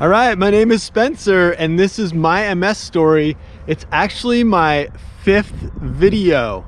All right, my name is Spencer and this is my MS story. It's actually my 5th video.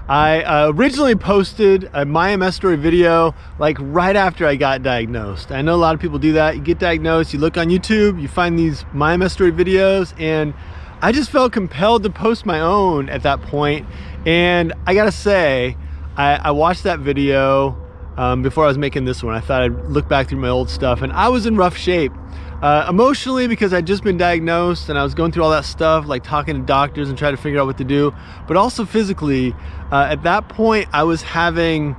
I originally posted a my MS story video like right after I got diagnosed. I know a lot of people do that. You get diagnosed, you look on YouTube, you find these my MS story videos, and I just felt compelled to post my own at that point. And I gotta say, I watched that video before I was making this one. I thought I'd look back through my old stuff, and I was in rough shape. Emotionally, because I'd just been diagnosed and I was going through all that stuff, like talking to doctors and trying to figure out what to do, but also physically. At that point, I was having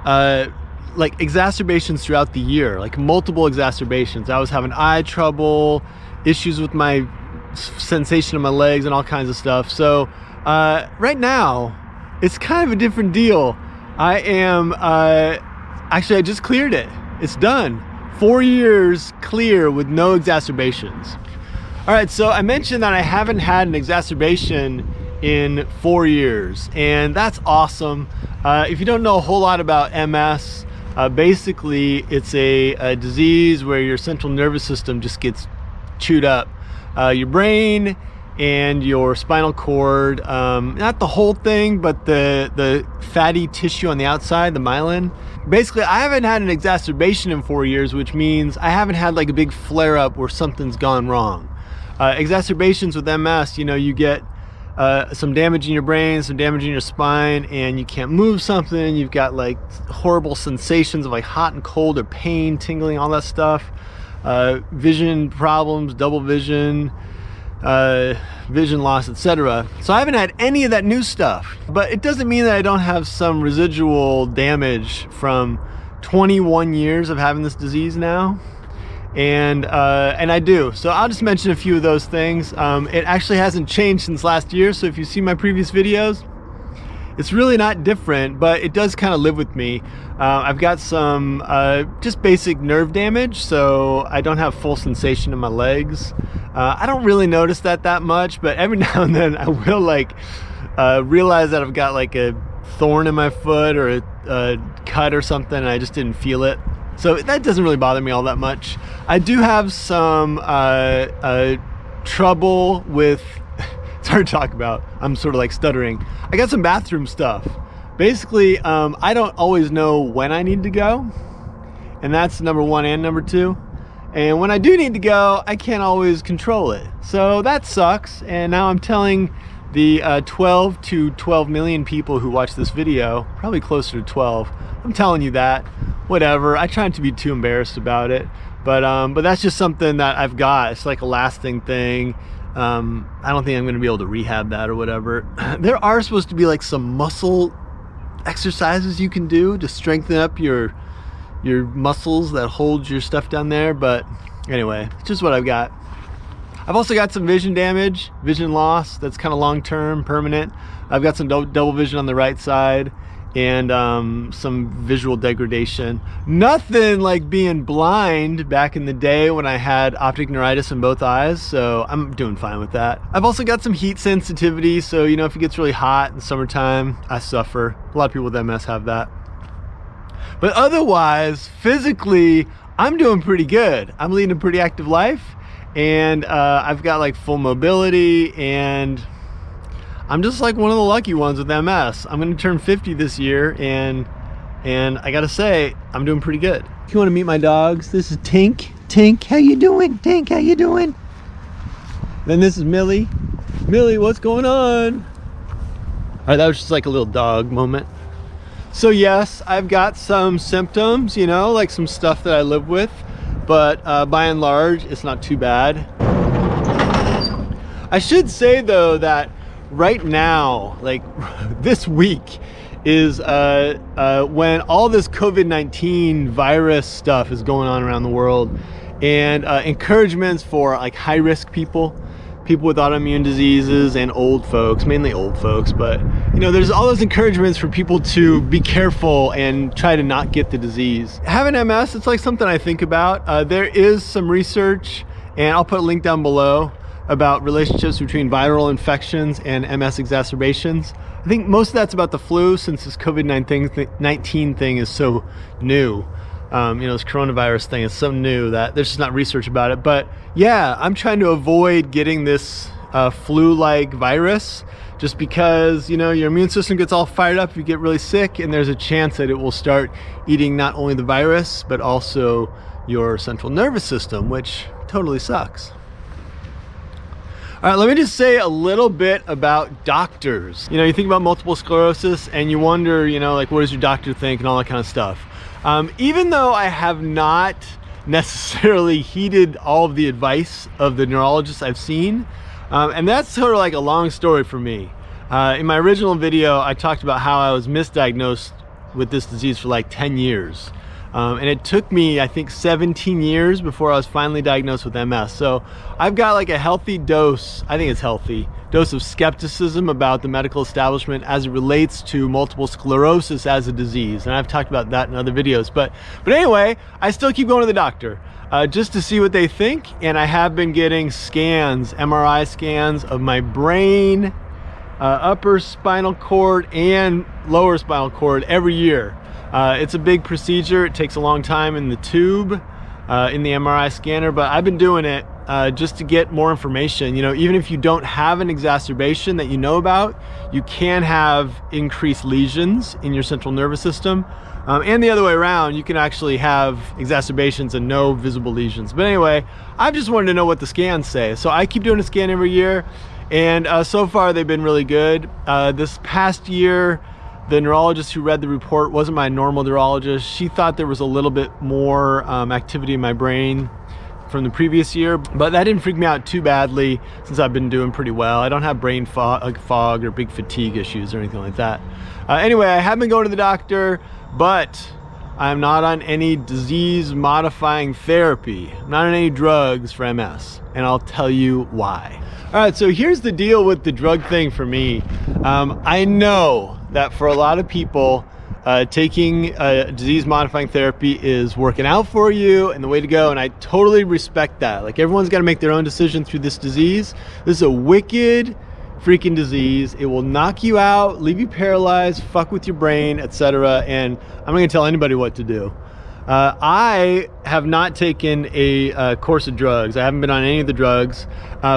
like exacerbations throughout the year, like multiple exacerbations. I was having eye trouble, issues with my sensation in my legs and all kinds of stuff. So right now, it's kind of a different deal. I am, actually I just cleared it. It's done. 4 years clear with no exacerbations. All right, so I mentioned that I haven't had an exacerbation in 4 years, and that's awesome. If you don't know a whole lot about MS, basically it's a disease where your central nervous system just gets chewed up. Your brain and your spinal cord, not the whole thing, but the fatty tissue on the outside, the myelin. Basically, I haven't had an exacerbation in 4 years, which means I haven't had like a big flare up where something's gone wrong. Exacerbations with MS, you know, you get some damage in your brain, some damage in your spine, and you can't move something. You've got like horrible sensations of like hot and cold or pain, tingling, all that stuff. Vision problems, double vision, vision loss, etc. So I haven't had any of that new stuff, but it doesn't mean that I don't have some residual damage from 21 years of having this disease now, and I do. So I'll just mention a few of those things. It actually hasn't changed since last year, so if you see my previous videos, it's really not different, but it does kind of live with me. I've got some just basic nerve damage, so I don't have full sensation in my legs. I don't really notice that much, but every now and then I will like realize that I've got like a thorn in my foot or a cut or something, and I just didn't feel it. So that doesn't really bother me all that much. I do have some trouble with, it's hard to talk about, I'm sort of like stuttering. I got some bathroom stuff. Basically, I don't always know when I need to go, and that's number one and number two. And when I do need to go, I can't always control it. So that sucks. And now I'm telling the 12 to 12 million people who watch this video, probably closer to 12, I'm telling you that. Whatever, I try not to be too embarrassed about it. But that's just something that I've got. It's like a lasting thing. I don't think I'm gonna be able to rehab that or whatever. There are supposed to be like some muscle exercises you can do to strengthen up your muscles that hold your stuff down there, but anyway, it's just what I've got. I've also got some vision damage, vision loss, that's kind of long-term, permanent. I've got some double vision on the right side, and some visual degradation. Nothing like being blind back in the day when I had optic neuritis in both eyes, so I'm doing fine with that. I've also got some heat sensitivity, so you know, if it gets really hot in the summertime, I suffer. A lot of people with MS have that. But otherwise, physically, I'm doing pretty good. I'm leading a pretty active life, and I've got like full mobility, and I'm just like one of the lucky ones with MS. I'm gonna turn 50 this year, and I gotta say, I'm doing pretty good. If you wanna meet my dogs, this is Tink. Tink, how you doing? Tink, how you doing? Then this is Millie. Millie, what's going on? All right, that was just like a little dog moment. So yes, I've got some symptoms, you know, like some stuff that I live with, but by and large, it's not too bad. I should say though that right now, like this week, is when all this COVID-19 virus stuff is going on around the world, and encouragements for like high-risk people with autoimmune diseases, and old folks, mainly old folks, but you know, there's all those encouragements for people to be careful and try to not get the disease. Having MS, it's like something I think about. There is some research, and I'll put a link down below, about relationships between viral infections and MS exacerbations. I think most of that's about the flu, since this COVID-19 thing is so new. This coronavirus thing is so new that there's just not research about it. But yeah, I'm trying to avoid getting this flu-like virus, just because, your immune system gets all fired up if you get really sick, and there's a chance that it will start eating not only the virus, but also your central nervous system, which totally sucks. All right, let me just say a little bit about doctors. You think about multiple sclerosis and you wonder, what does your doctor think and all that kind of stuff. Even though I have not necessarily heeded all of the advice of the neurologists I've seen, and that's sort of like a long story for me. In my original video, I talked about how I was misdiagnosed with this disease for like 10 years. And it took me, I think, 17 years before I was finally diagnosed with MS. So I've got like a healthy dose, I think it's healthy, dose of skepticism about the medical establishment as it relates to multiple sclerosis as a disease. And I've talked about that in other videos. But anyway, I still keep going to the doctor just to see what they think. And I have been getting scans, MRI scans of my brain, upper spinal cord and lower spinal cord every year. It's a big procedure. It takes a long time in the tube, in the MRI scanner, but I've been doing it just to get more information. Even if you don't have an exacerbation that you know about, you can have increased lesions in your central nervous system. And the other way around, you can actually have exacerbations and no visible lesions. But anyway, I just wanted to know what the scans say. So I keep doing a scan every year, and so far they've been really good. This past year, the neurologist who read the report wasn't my normal neurologist. She thought there was a little bit more activity in my brain from the previous year, but that didn't freak me out too badly since I've been doing pretty well. I don't have brain fog or big fatigue issues or anything like that. Anyway, I have been going to the doctor, but I'm not on any disease-modifying therapy. I'm not on any drugs for MS, and I'll tell you why. All right, so here's the deal with the drug thing for me. I know that for a lot of people, taking disease-modifying therapy is working out for you and the way to go, and I totally respect that. Like, everyone's got to make their own decision through this disease. This is a wicked freaking disease. It will knock you out, leave you paralyzed, fuck with your brain, etc. And I'm not gonna tell anybody what to do. I have not taken a course of drugs. I haven't been on any of the drugs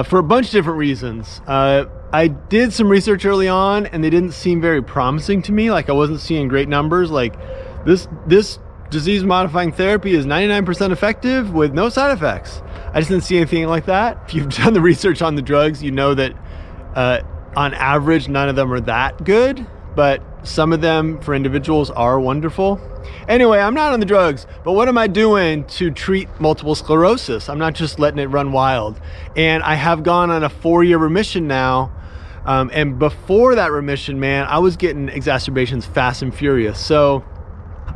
for a bunch of different reasons. I did some research early on and they didn't seem very promising to me. Like, I wasn't seeing great numbers. Like, this disease modifying therapy is 99% effective with no side effects. I just didn't see anything like that. If you've done the research on the drugs, you know that on average, none of them are that good, but some of them for individuals are wonderful. Anyway, I'm not on the drugs, but what am I doing to treat multiple sclerosis? I'm not just letting it run wild. And I have gone on a 4-year remission now. And before that remission, man, I was getting exacerbations fast and furious. So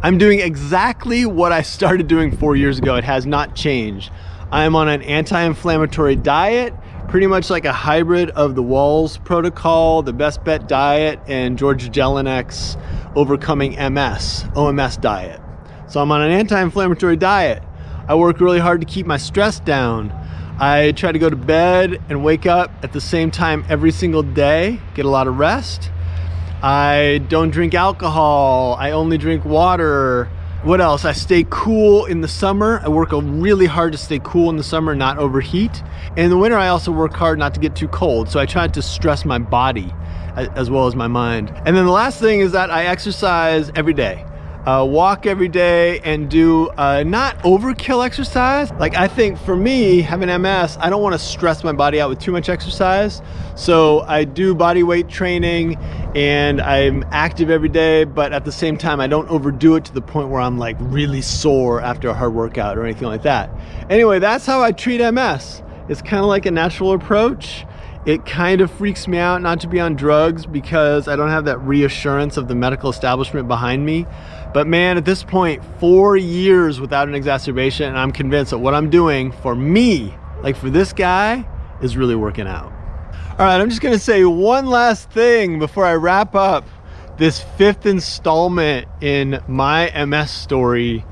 I'm doing exactly what I started doing 4 years ago. It has not changed. I'm on an anti-inflammatory diet, pretty much like a hybrid of the Wahls Protocol, the Best Bet diet, and George Jelinek's Overcoming MS, OMS diet. So I'm on an anti-inflammatory diet. I work really hard to keep my stress down. I try to go to bed and wake up at the same time every single day, get a lot of rest. I don't drink alcohol. I only drink water. What else? I stay cool in the summer. I work really hard to stay cool in the summer, not overheat. And in the winter, I also work hard not to get too cold. So I try to stress my body as well as my mind. And then the last thing is that I exercise every day. Walk every day and do not overkill exercise. Like, I think for me, having MS, I don't want to stress my body out with too much exercise. So I do body weight training and I'm active every day, but at the same time, I don't overdo it to the point where I'm like really sore after a hard workout or anything like that. Anyway, that's how I treat MS. It's kind of like a natural approach. It kind of freaks me out not to be on drugs because I don't have that reassurance of the medical establishment behind me. But man, at this point, 4 years without an exacerbation, and I'm convinced that what I'm doing for me, like for this guy, is really working out. All right, I'm just gonna say one last thing before I wrap up this 5th installment in my MS story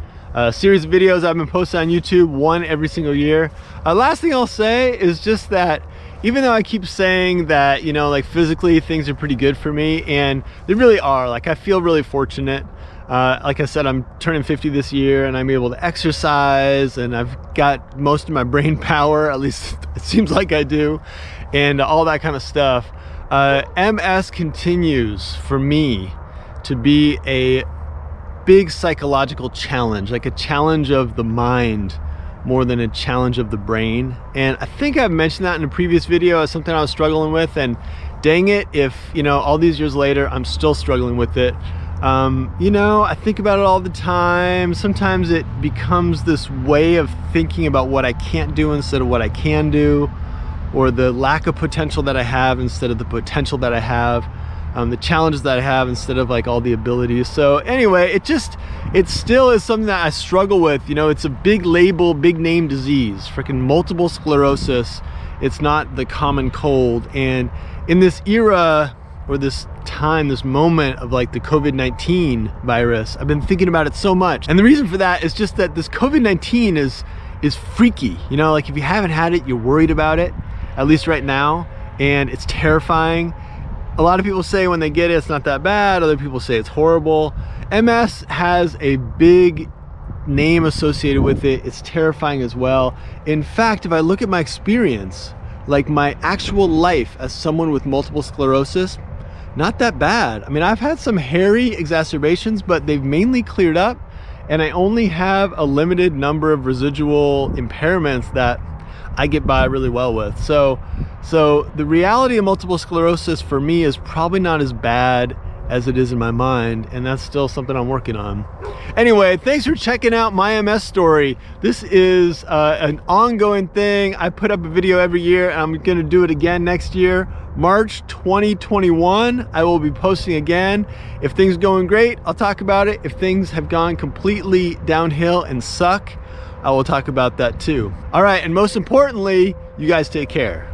series of videos I've been posting on YouTube, one every single year. Last thing I'll say is just that even though I keep saying that, you know, like physically things are pretty good for me, and they really are, like I feel really fortunate. Like I said, I'm turning 50 this year, and I'm able to exercise, and I've got most of my brain power, at least it seems like I do, and all that kind of stuff. MS continues for me to be a big psychological challenge, like a challenge of the mind more than a challenge of the brain. And I think I've mentioned that in a previous video as something I was struggling with, and dang it, if, you know, all these years later, I'm still struggling with it. You know, I think about it all the time. Sometimes it becomes this way of thinking about what I can't do instead of what I can do, or the lack of potential that I have instead of the potential that I have, the challenges that I have instead of like all the abilities. So anyway, it still is something that I struggle with. You know, it's a big label, big name disease, freaking multiple sclerosis. It's not the common cold. And in this era, or this time, this moment of like the COVID-19 virus, I've been thinking about it so much. And the reason for that is just that this COVID-19 is freaky. You know, like if you haven't had it, you're worried about it, at least right now, and it's terrifying. A lot of people say when they get it, it's not that bad. Other people say it's horrible. MS has a big name associated with it. It's terrifying as well. In fact, if I look at my experience, like my actual life as someone with multiple sclerosis, not that bad. I mean, I've had some hairy exacerbations, but they've mainly cleared up, and I only have a limited number of residual impairments that I get by really well with. So the reality of multiple sclerosis for me is probably not as bad as it is in my mind, and that's still something I'm working on. Anyway, thanks for checking out my MS story. This is an ongoing thing. I put up a video every year, and I'm gonna do it again next year. March 2021, I will be posting again. If things are going great, I'll talk about it. If things have gone completely downhill and suck, I will talk about that too. All right, and most importantly, you guys take care.